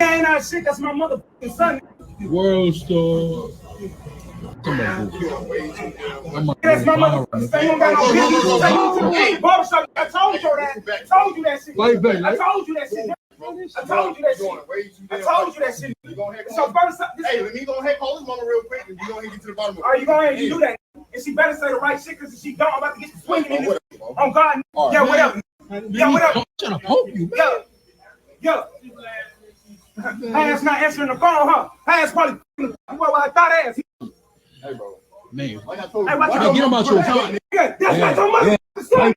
ain't not shit. That's my motherfucking son. World Star. Come on, that's my motherfucking son. You don't got no business. Take you to the barbershop. I told you that. I told you that shit. I told you that shit. I told you that shit. I told you that shit. So first, hey, let me go ahead and call this mama real quick, and you go ahead and get to the bottom of it. Are you going ahead and do that? And she better say the right shit, because if she don't, I'm about to get you swinging in this. On God, yeah, whatever. Yeah, whatever. I'm trying to poke you. Yo. Hey, ass not answering the phone, huh? Hey, ass probably well, I thought ass. Hey, bro. Man. Like I told you, hey, get him out your phone. Yeah, that's not your motherfucking son.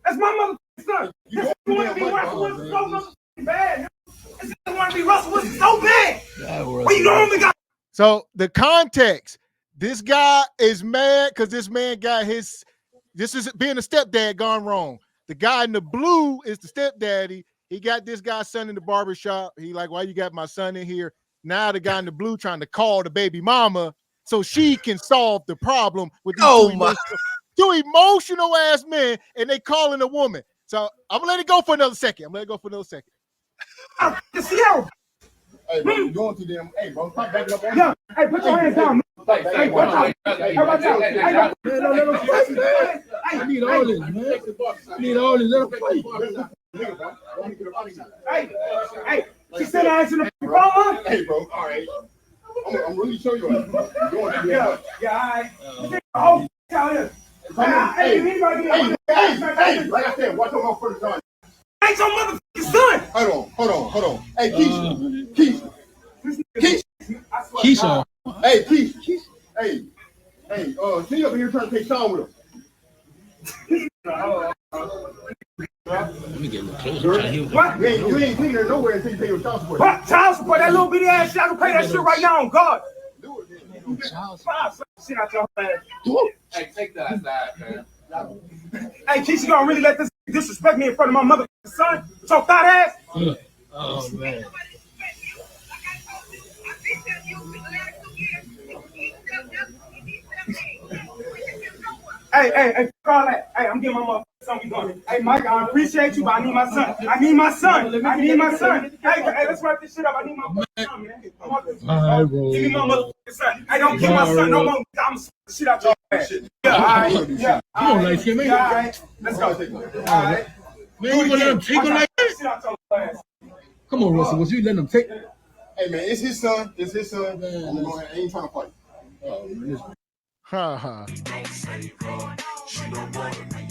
That's my motherfucking son. You want to be Russell Wilson so motherfucking bad. This nigga want to be Russell Wilson so bad. Well, you normally got. So the context, this guy is mad because this man got his, this is being a stepdad gone wrong. The guy in the blue is the stepdaddy. He got this guy's son in the barbershop. He like, why you got my son in here? Now the guy in the blue trying to call the baby mama so she can solve the problem with these two emotional ass men, and they calling a woman. So I'm gonna let it go for another second. Hey, bro, you going too damn. Hey, bro, stop backing up on me. Hey, put your hands down. Hey, watch out. I need all this, man. I need all this. Let him play. Hey, she said I answered the phone. Hey, bro, all right. I'm really showing you. You're going too damn much. Yeah, all right. Hey, like I said, watch your mouth first time. Ain't your motherfucking son. Hold on. Hey, Keisha. Keisha. Hey, Keisha. Hey, she up here trying to take Sean with him. Let me get a little closer. What? You ain't taking her nowhere until you pay your child support. What? Child support? That little bitty ass shit. I can pay that shit right now on God. Do it, man. Shit out your ass. Hey, take that aside, man. Hey, Keisha, gonna really let this disrespect me in front of my mother son? So fat ass? Oh, man. Hey, call that. Hey, I'm getting my motherfucking son. We going. Hey, Mike, I appreciate you, but I need my son. I need my son. Hey, let's wrap this shit up. I need my son, man. Give me my motherfucking son. Hey, don't kill my son no more. I'm the shit out your ass. Yeah, all right. Yeah. You don't like him, man. Yeah, all right. Let's go. All right. Man, you gonna let him take him like that? Come on, Russell. Was you letting him take? Hey, man, it's his son. Man. I ain't trying to fight.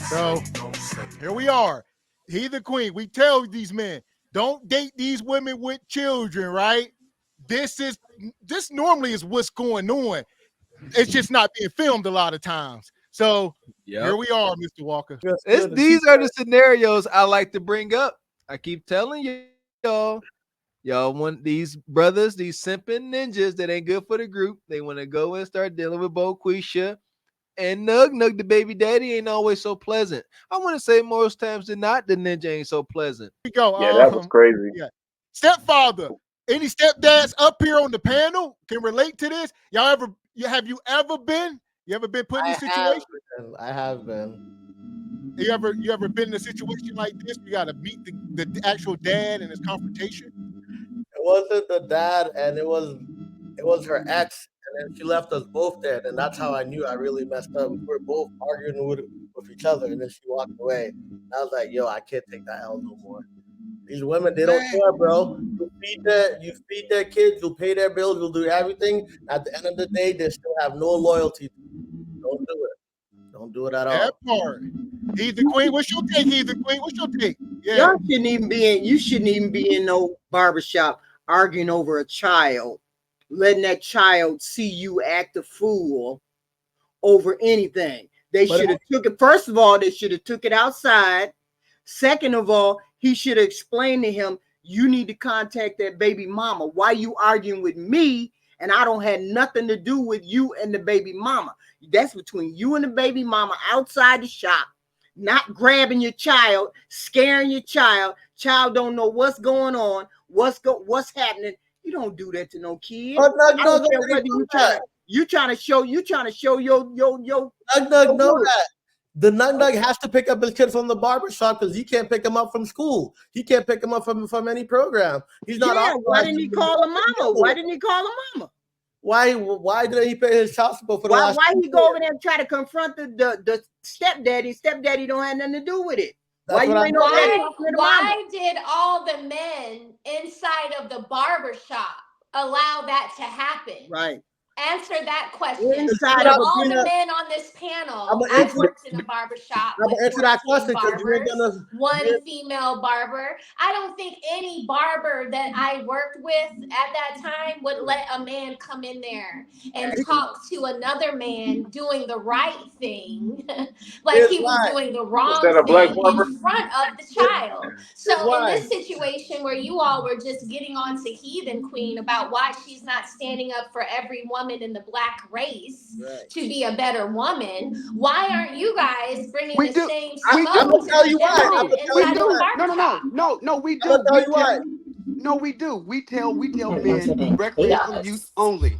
So here we are. He the queen. We tell these men, don't date these women with children, right? This normally is what's going on. It's just not being filmed a lot of times. So here we are, Mr. Walker. These are the scenarios I like to bring up. I keep telling y'all want these brothers, these simping ninjas that ain't good for the group. They want to go and start dealing with Boquisha and Nug. The baby daddy ain't always so pleasant. I want to say most times than not, the ninja ain't so pleasant. Here we go. Yeah, that was crazy. Yeah. Stepfather. Any stepdads up here on the panel can relate to this? Have you ever been put in this situation? I have been. You ever been in a situation like this? You got to meet the actual dad and his confrontation. It wasn't the dad, and it was her ex, and then she left us both there, and that's how I knew I really messed up. We were both arguing with each other, and then she walked away. And I was like, yo, I can't take that L no more. These women, they don't care, bro. You feed their kids, you'll pay their bills, you'll do everything. At the end of the day, they still have no loyalty. Don't do it. Don't do it at all. That part. He's the queen. What's your take? He's the queen. What's your take? Yeah. You shouldn't even be in no barbershop arguing over a child, letting that child see you act a fool over anything. They should have took it. First of all, they should have took it outside. Second of all, he should have explained to him, you need to contact that baby mama. Why you arguing with me? And I don't have nothing to do with you and the baby mama. That's between you and the baby mama outside the shop, not grabbing your child, scaring your child. Child don't know what's going on, what's happening. You don't do that to no kid. You trying to show your no. The nug has to pick up his kid from the barbershop because he can't pick him up from school. He can't pick him up from any program. He's not. Yeah, why didn't he call a mama? Why didn't he call a mama? Why didn't he pay his child support for the last? Why he go over there and try to confront the stepdaddy? Stepdaddy don't have nothing to do with it. Why did all the men inside of the barbershop allow that to happen? Right. Answer that question. Inside of of all the men on this panel, I've worked in a barbershop. I'm gonna answer that question because you ain't barbers, one female barber. I don't think any barber that I worked with at that time would let a man come in there and talk to another man doing the right thing, like he was doing the wrong thing in front of the child. So in this situation where you all were just getting on to Heathen Queen about why she's not standing up for every woman in the black race to be a better woman, why aren't you guys bringing the same smoke? I'm gonna tell you why. No, we do. No, we do. We tell men recreational use only.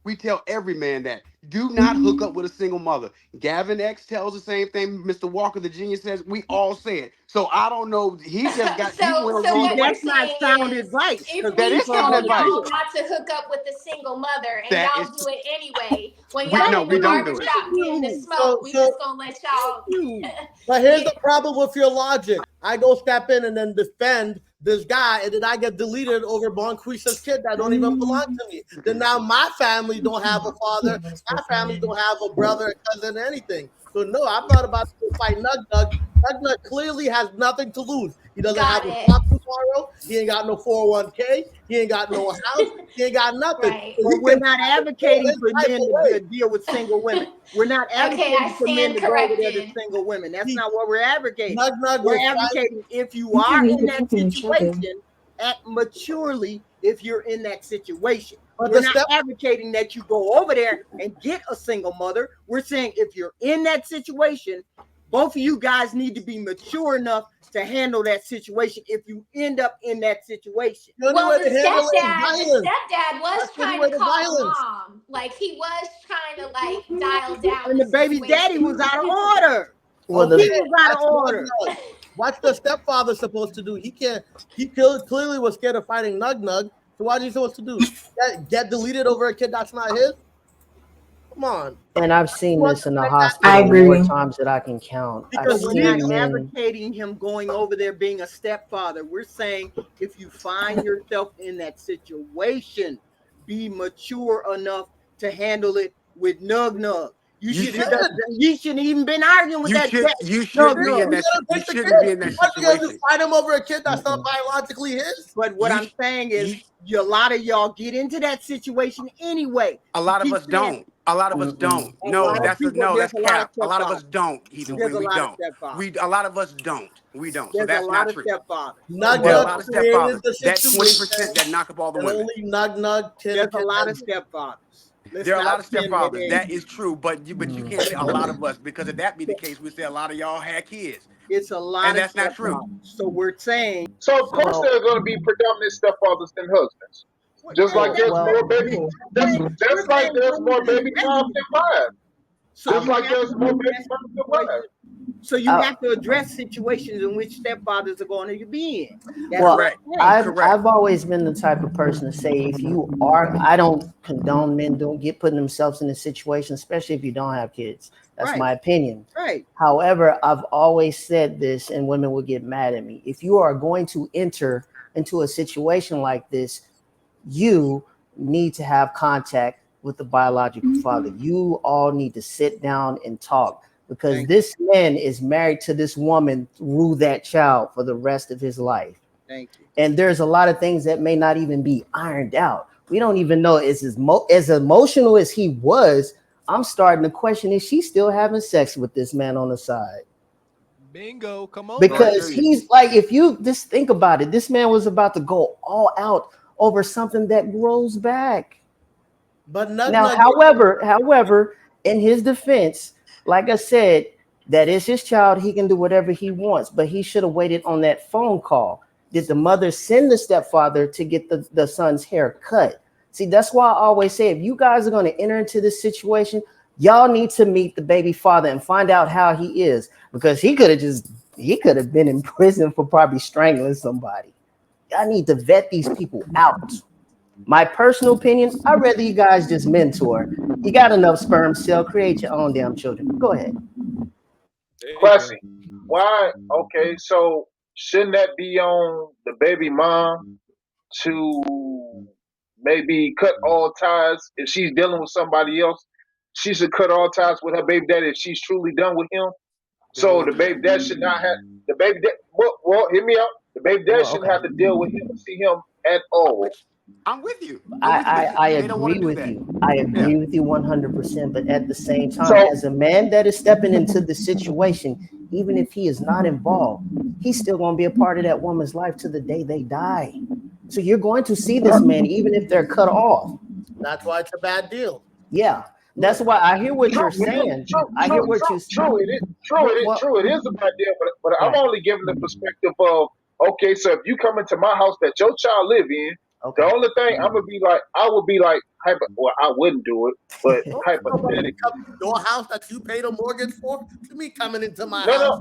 We tell every man that. Do not hook up with a single mother. Gavin X tells the same thing. Mr. Walker, the genius, says. We all say it. So I don't know. He just got. That's not sound advice. That is sound advice. Not to hook up with a single mother, and y'all do it anyway. When y'all in the barbershop getting the smoke, we just gonna let y'all. But here's the problem with your logic. I go step in and then defend this guy, and then I get deleted over Bonquisha's kid that don't even belong to me. Then now my family don't have a father. My family don't have a brother, a cousin, anything. So no, I'm not about to fight Nug. Nug clearly has nothing to lose. He doesn't have a job tomorrow. He ain't got no 401k. He ain't got no house. He ain't got nothing. Right. Well, we're not advocating for men to deal with single women. We're not advocating for men to go over there to single women. That's not what we're advocating. We're advocating if you are in that situation, act maturely if you're in that situation. But we're not advocating that you go over there and get a single mother. We're saying if you're in that situation, both of you guys need to be mature enough to handle that situation if you end up in that situation. Well, the stepdad was trying to call mom. Like, he was trying to, like, dial down. And the baby daddy was out of order. Well, he was out of order. What's the stepfather supposed to do? He clearly was scared of fighting Nug. So what is he supposed to do? Get deleted over a kid that's not his? Come on. And I've seen this in the hospital more times than I can count. Because we're not advocating him going over there being a stepfather. We're saying if you find yourself in that situation, be mature enough to handle it with Nug. You shouldn't even been arguing with that. You shouldn't be in that situation. Fight him over a kid that's not biologically his. But what I'm saying is, a lot of y'all get into that situation anyway. A lot of us don't. A lot of us don't. No, that's cap. A lot of us don't. Even we don't. A lot of us don't. We don't. So that's not true. There's a lot of stepfathers. That 20% that knock up all the women. Only Nug. There's a lot of stepfathers. There are a lot of stepfathers. That is true, but you can't say a lot of us, because if that be the case, we say a lot of y'all had kids. It's a lot, and that's not true. So we're saying. So of course there are going to be predominant stepfathers than husbands. Just like there's more baby, just like there's more baby moms than wives. Just like there's more baby moms than wives. So you have to address situations in which stepfathers are going to be in. That's correct. I've always been the type of person to say, if you are, I don't condone men putting themselves in a situation, especially if you don't have kids. That's my opinion. Right. However, I've always said this, and women will get mad at me. If you are going to enter into a situation like this, you need to have contact with the biological father. You all need to sit down and talk, because this man is married to this woman through that child for the rest of his life. Thank you. And there's a lot of things that may not even be ironed out. We don't even know, as emotional as he was, I'm starting to question, is she still having sex with this man on the side? Bingo, come on. Because he's like, if you just think about it, this man was about to go all out over something that grows back. But however, in his defense, like I said, that is his child. He can do whatever he wants, but he should have waited on that phone call. Did the mother send the stepfather to get the son's hair cut? See, that's why I always say, if you guys are going to enter into this situation, Y'all need to meet the baby father and find out how he is, because he could have been in prison for probably strangling somebody. I need to vet these people out. My personal opinion, I'd rather you guys just mentor. You got enough sperm cell, create your own damn children. Go ahead. Classy. Why? Okay, so shouldn't that be on the baby mom to maybe cut all ties if she's dealing with somebody else? She should cut all ties with her baby daddy if she's truly done with him. So the baby dad should not have the baby dad. Well, hear me out. The baby dad Well, shouldn't okay. have to deal with him or see him at all. I'm with you. I They don't want agree to do with that. you. I Yeah. agree with you 100%. But at the same time, So as a man that is stepping into the situation, even if he is not involved, he's still going to be a part of that woman's life to the day they die. So you're going to see this man, even if they're cut off. That's why it's a bad deal. Yeah, that's why I hear what you're true, saying. I hear what you. true. Well, It is a bad deal. But I'm right. only giving the perspective of okay. So if you come into my house that your child live in, the Okay. only thing I would be like, well, I wouldn't do it, but Don't nobody hypothetically, come to your house that you paid a mortgage for. To me coming into my no, house.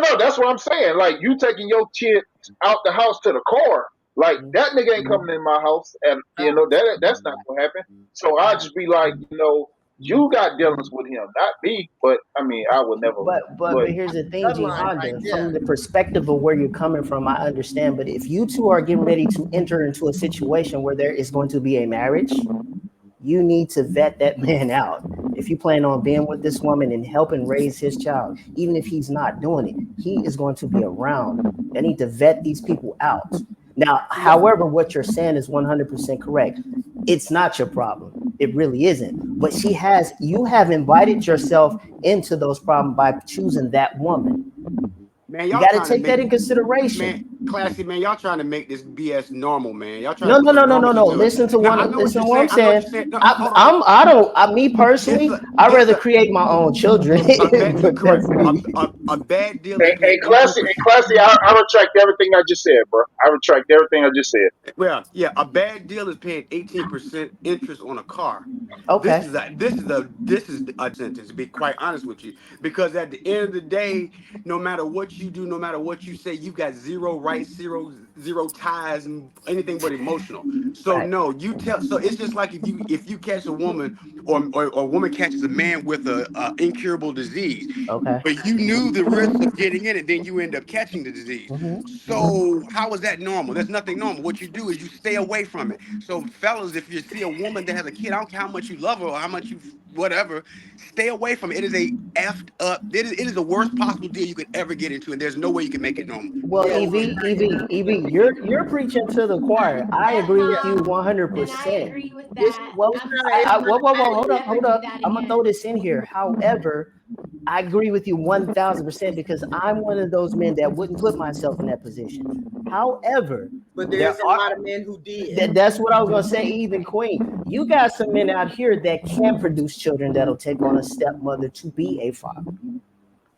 no. That's what I'm saying. Like you taking your kid out the house to the car. Like that nigga ain't coming in my house, and you know that's not gonna happen. So I just be like, you got dealings with him, not me. But I mean, I would never. But But here's the thing, G Bloodline right Honda. there. From the perspective of where you're coming from, I understand. But if you two are getting ready to enter into a situation where there is going to be a marriage, you need to vet that man out. If you plan on being with this woman and helping raise his child, even if he's not doing it, he is going to be around. I need to vet these people out. Now, however, what you're saying is 100% correct. It's not your problem. It really isn't. But you have invited yourself into those problems by choosing that woman. Man, You y'all got to trying to take that make in consideration. man, classy man, y'all trying to make this BS normal, man. Y'all trying No, to no, put no, some no, no, no. normalcy to it. Listen to Now I know what listen you're to what I'm saying. I know what saying. you're saying. No, hold on. I don't. Me It's personally, a I'd it's rather a create my own children. a bad But correct. that's me. A bad deal is paying and 18%. classy, I retract everything I just said, bro. I retract everything I just said. Well, yeah, a bad deal is paying 18% interest on a car. Okay. This is a sentence, to be quite honest with you. Because at the end of the day, no matter what you do, no matter what you say, you've got zero rights, zero ties, and anything but emotional. So Right. no, so it's just like if you catch a woman or a woman catches a man with a incurable disease, Okay. but you knew the risks of getting in it, then you end up catching the disease. Mm-hmm. So how is that normal? There's nothing normal. What you do is you stay away from it. So fellas, if you see a woman that has a kid, I don't care how much you love her or how much you whatever, stay away from it. It is a effed up. It is the worst possible deal you could ever get into, and there's no way you can make it normal. Well, Yeah, EV, you're preaching to the choir. I agree with you And I 100%. agree with it's that. Well, I'm kinda sorry. whoa, I would never hold do up. that I'm gonna throw again. this in here. However, I agree with you 1,000% because I'm one of those men that wouldn't put myself in that position. However, But there there's a are lot of men who did. that's what I was gonna say. Even Queen, you got some men out here that can produce children that'll take on a stepmother to be a father.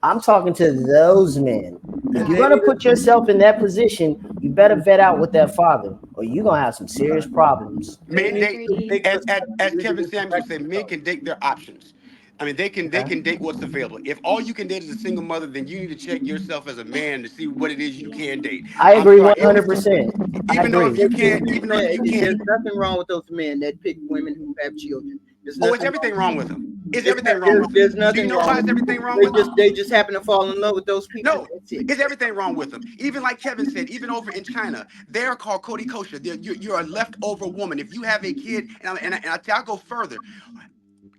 I'm talking to those men. If and you're they gonna need put yourself in that position, you better vet out with that father, or you're gonna have some serious problems. they Men need date, to Agreed. take as responsibility Kevin and Samuels would correct say, men themselves. can date their options. I mean, they Okay. can date what's available. If all you can date is a single mother, then you need to check yourself as a man to see what it is you can date. I I'm agree sorry, if you 100%. I even though agree. if you can't, even though if you can't, There's nothing wrong with those men that pick women who have children. There's oh, it's nothing wrong everything with wrong with that. them. It's everything wrong with them. There's Do you nothing know why wrong it's with everything them. wrong with them? They just happen to fall in love with those people. No, That's it. it's everything wrong with them. Even like Kevin said, even over in China, they're called Cody kosher. You're a leftover woman. If you have a kid, I'll go further.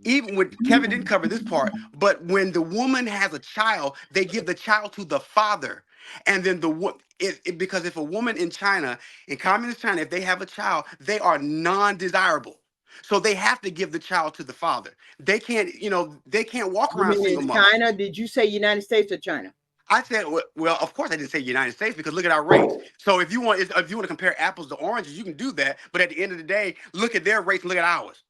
Even when Kevin didn't cover this part, but when the woman has a child, they give the child to the father. And then because if a woman in China, in communist China, if they have a child, they are non-desirable. So they have to give the child to the father. They can't walk You around mean single in mothers. China? Did you say United States or China? I said, well, of course I didn't say United States because look at our rates. So if you want to compare apples to oranges, you can do that. But at the end of the day, look at their rates and look at ours.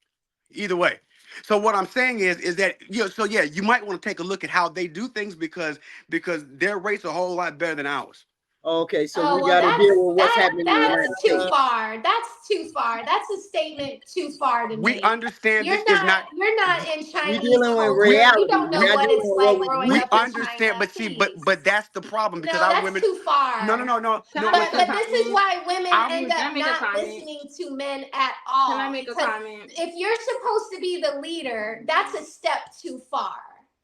Either way. So what I'm saying is that you might want to take a look at how they do things because their rates are a whole lot better than ours. Okay, so Oh we well, got to deal with what's happening in the United that's too States. far. That's too far. That's a statement too far to We make. understand this is not. You're not in We Chinese dealing with culture. reality. You don't We're know not what dealing it's with like what growing We up in understand, China. but see, Please. but that's the problem because No, our that's women. too far. No. Can No, I But make a this is comment? why women end Can I up make a not comment? listening to men at all. Can I make a Because comment? if you're supposed to be the leader, that's a step too far.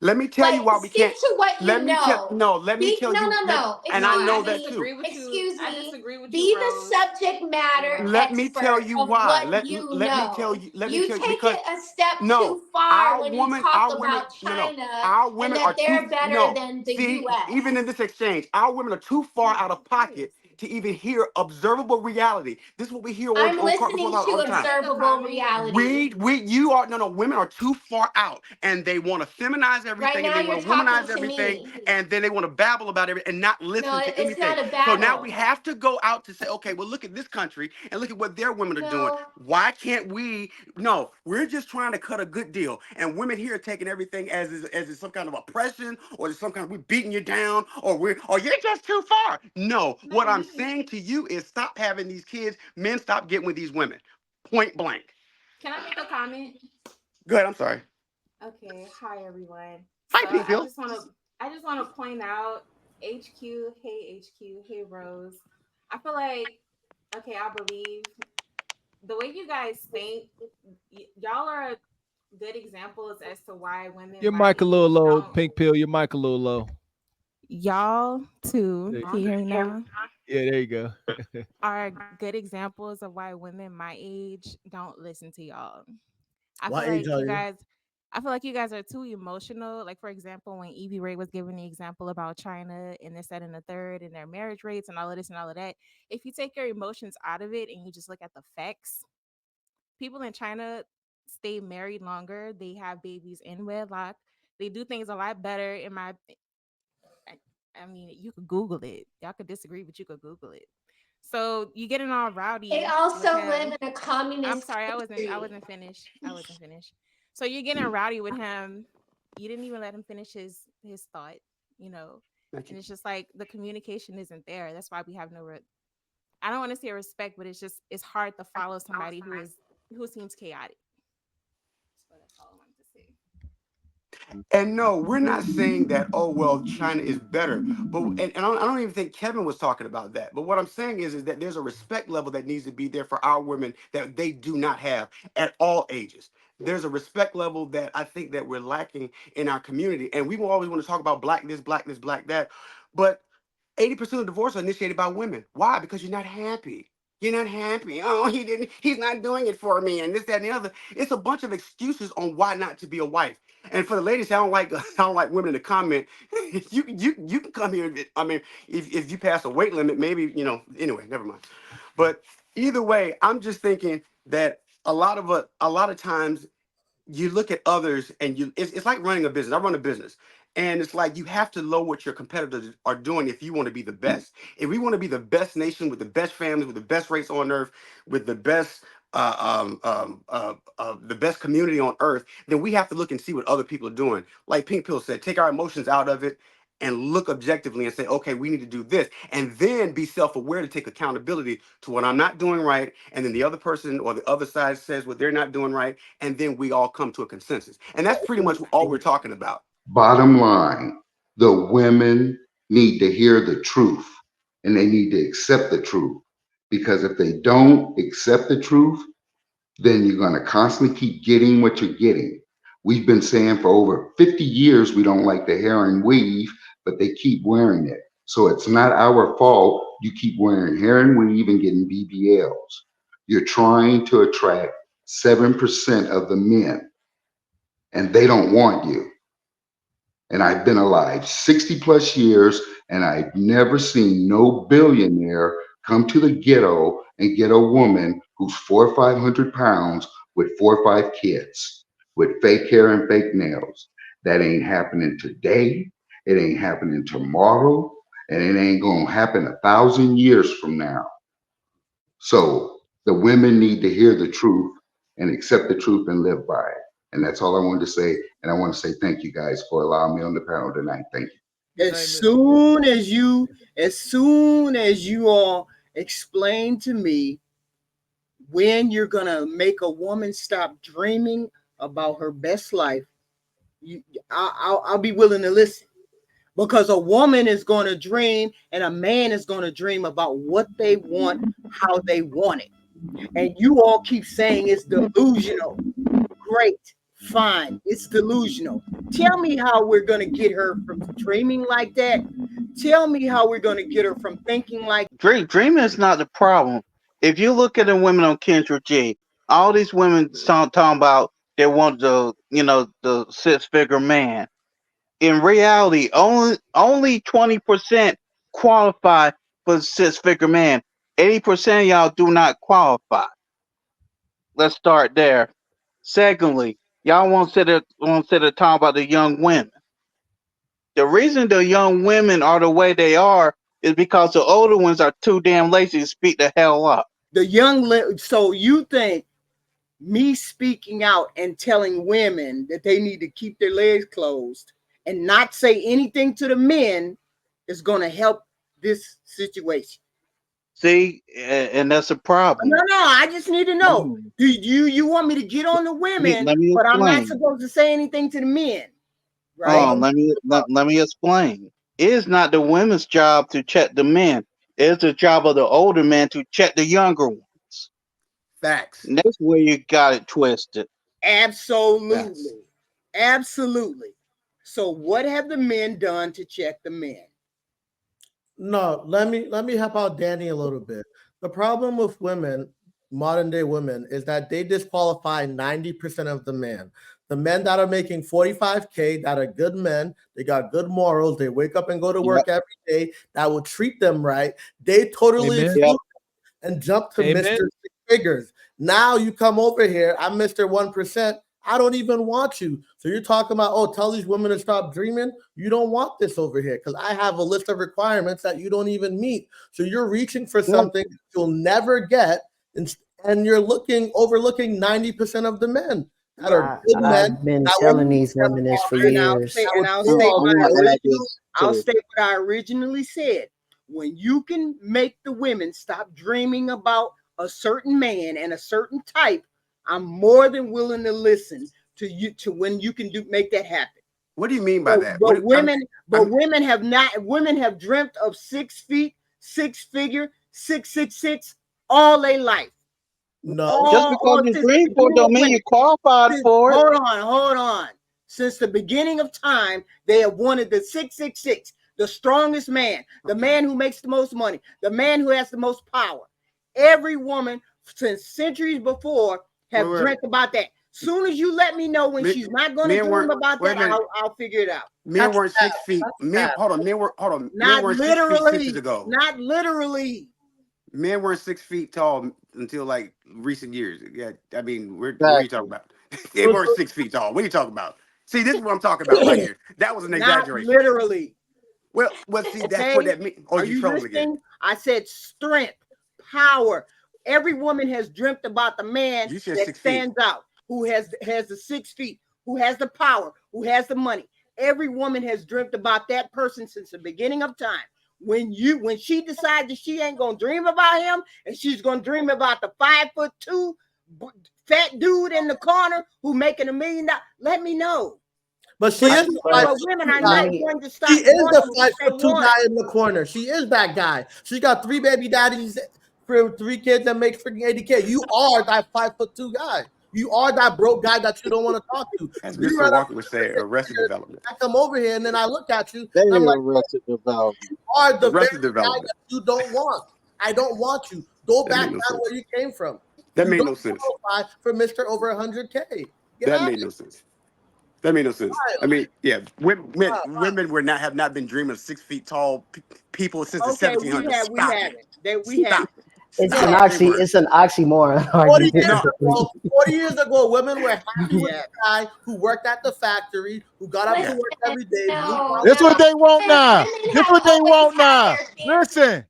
Let me tell you Like, why we stick can't. to what you Let me tell. know. No, let me tell you. No. And I No, I know that too. disagree with you. Excuse I me. disagree with Be you, the Rose. subject matter Yeah. Let me tell expert you of why. what you Let me know. tell you. Let me You tell you take because it a step no, too far when you talk our women, about no, China our and women are that too. they're better No, than the see, U.S. even in this exchange, our women are too far out of pocket to even hear observable reality. This is what we hear I'm on Cart Before listening Love to all the time. observable reality. You are no. Women are too far out, and they want to feminize Right everything, and now, they you're want to talking womanize to everything, me. and then they want to babble about everything and not No, listen to it's anything. not a So now we battle. have to go out to say, okay, well, look at this country and look at what their women are doing. No. Why can't we? No, we're just trying to cut a good deal, and women here are taking everything as is some kind of oppression, or as some kind of we're beating you down, or you're just too far. No, what I'm saying to you is stop having these kids. Men, stop getting with these women. Point blank. Can I make a comment? Go ahead. I'm sorry. Okay. Hi, everyone. Hi, So Pink Pill. I just want to point out, HQ. Hey, HQ. Hey, Rose. I feel like, okay, I believe the way you guys think, y'all are good examples as to why women Your my mic a little age low, don't. Pink Pill. Your mic a little low. Y'all too. There- Can you hear me now? Yeah, there you go. Are good examples of why women my age don't listen to y'all. I What feel age like are you you? guys I feel like you guys are too emotional. Like, for example, when Evie Ray was giving the example about China and this, that, and the third, and their marriage rates and all of this and all of that. If you take your emotions out of it and you just look at the facts, people in China stay married longer. They have babies in wedlock. They do things a lot better. I, I mean, you could Google it. Y'all could disagree, but you could Google it. So you getting all They rowdy with also live him. in a I'm communist sorry, I country. wasn't finished. I wasn't finished. So you're getting rowdy with him. You didn't even let him finish his thought, you know. And it's just like the communication isn't there. That's why we have no. I don't want to say respect, but it's hard to follow somebody who seems chaotic. So that's all I wanted to say. And no, we're not saying that, oh, well, China is better. But and I don't even think Kevin was talking about that. But what I'm saying is that there's a respect level that needs to be there for our women that they do not have at all ages. There's a respect level that I think that we're lacking in our community. And we will always want to talk about black this, black this, black that. But 80% of divorce are initiated by women. Why? Because you're not happy. You're not happy. Oh, he's not doing it for me, and this, that, and the other. It's a bunch of excuses on why not to be a wife. And for the ladies, I don't like women to comment. You can come here. I mean, if you pass a weight limit, maybe, anyway, never mind. But either way, I'm just thinking that a lot of times you look at others and it's like running a business. I run a business. And it's like you have to know what your competitors are doing if you want to be the best. If we want to be the best nation with the best families, with the best race on earth, with the best community on earth, then we have to look and see what other people are doing. Like Pink Pill said, take our emotions out of it and look objectively and say, okay, we need to do this, and then be self-aware to take accountability to what I'm not doing right, and then the other person or the other side says what they're not doing right, and then we all come to a consensus. And that's pretty much all we're talking about. Bottom line, the women need to hear the truth and they need to accept the truth. Because if they don't accept the truth, then you're going to constantly keep getting what you're getting. We've been saying for over 50 years we don't like the hair and weave, but they keep wearing it. So it's not our fault you keep wearing hair and weave and getting BBLs. You're trying to attract 7% of the men, and they don't want you. And I've been alive 60 plus years, and I've never seen no billionaire come to the ghetto and get a woman who's 400 or 500 pounds with 4 or 5 kids with fake hair and fake nails. That ain't happening today. It ain't happening tomorrow. And it ain't going to happen 1,000 years from now. So the women need to hear the truth and accept the truth and live by it. And that's all I wanted to say. And I want to say thank you guys for allowing me on the panel tonight. Thank you. As soon as you all explain to me when you're gonna make a woman stop dreaming about her best life, I'll be willing to listen. Because a woman is going to dream and a man is going to dream about what they want, how they want it. And you all keep saying it's delusional. Great, fine, it's delusional. Tell me how we're going to get her from dreaming like that. Tell me how we're going to get her from thinking like Dreaming is not the problem. If you look at the women on Kendra G, all these women talking about they want the the 6-figure man. In reality, only 20% qualify for the 6-figure man. 80% of y'all do not qualify. Let's start there. Secondly, y'all won't sit there talking about the young women. The reason the young women are the way they are is because the older ones are too damn lazy to speak the hell up. So you think me speaking out and telling women that they need to keep their legs closed and not say anything to the men is going to help this situation? See, and that's a problem. No, I just need to know. Do you want me to get on the women, but I'm not supposed to say anything to the men, right? Let me explain. It is not the women's job to check the men. It's the job of the older men to check the younger ones. Facts. And that's where you got it twisted. Absolutely. Absolutely. So what have the men done to check the men? No, let me help out Danny a little bit. The problem with women, modern day women, is that they disqualify 90% of the men. The men that are making 45K, that are good men, they got good morals, they wake up and go to work every day, that will treat them right. They totally exclude and jump to Mr. Six Figures. Now you come over here, I'm Mr. 1%. I don't even want you. So you're talking about, oh, tell these women to stop dreaming. You don't want this over here because I have a list of requirements that you don't even meet. So you're reaching for something you'll never get, and you're overlooking 90% of the men that are good men. I've been telling these women this for years. I'll state what I originally said. When you can make the women stop dreaming about a certain man and a certain type, I'm more than willing to listen to you to when you can make that happen. What do you mean by that? But women have dreamt of 6 feet, 6-figure, 666 all their life. No, just because you dream for it don't mean you qualified for it. Hold on. Since the beginning of time, they have wanted the 666, the strongest man, the man who makes the most money, the man who has the most power. Every woman since centuries before have dreamt about that. Soon as you let me know when she's not going to dream about that, I'll figure it out. Men weren't 6 feet. Men weren't 6 feet centuries ago. Not literally. Men weren't 6 feet tall until like recent years. Yeah, I mean, what are you talking about? They weren't 6 feet tall. What are you talking about? See, this is what I'm talking about right here. That was an exaggeration. Not literally. Well, see, that's what that means. Oh, are you listening? Again. I said strength, power. Every woman has dreamt about the man that stands out, who has the 6 feet, who has the power, who has the money. Every woman has dreamt about that person since the beginning of time. When she decides that she ain't gonna dream about him and she's gonna dream about the 5'2" fat dude in the corner who making $1 million, let me know. But she is women are not going to stop. She is the 5'2" guy in the corner. She is that guy. She got 3 baby daddies for 3 kids that make freaking 80K. You are that 5'2" guy. You are that broke guy that you don't want to talk to. As Mr. Walker would say, arrested development. I come over here and then I look at you. They I'm like, arrested development. You are the very guy that you don't want. I don't want you. Go back to where you came from. That made no sense. For Mr. Over 100K. That made no sense. That made no sense. I mean, yeah, women have not been dreaming of 6 feet tall people since the 1700s. We have. It's an oxymoron. 40 years ago, women were happy with the guy who worked at the factory, who got up to work every day. That's what they want now. That's what they want now. Listen.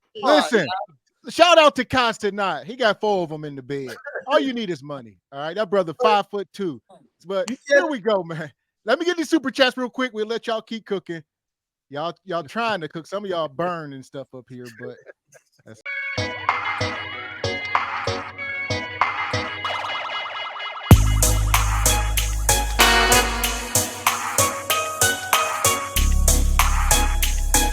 Shout out to Constant Knot. He got 4 of them in the bed. All you need is money. All right, that brother 5'2". But here we go, man. Let me get these super chats real quick. We'll let y'all keep cooking. Y'all trying to cook. Some of y'all burn and stuff up here, but that's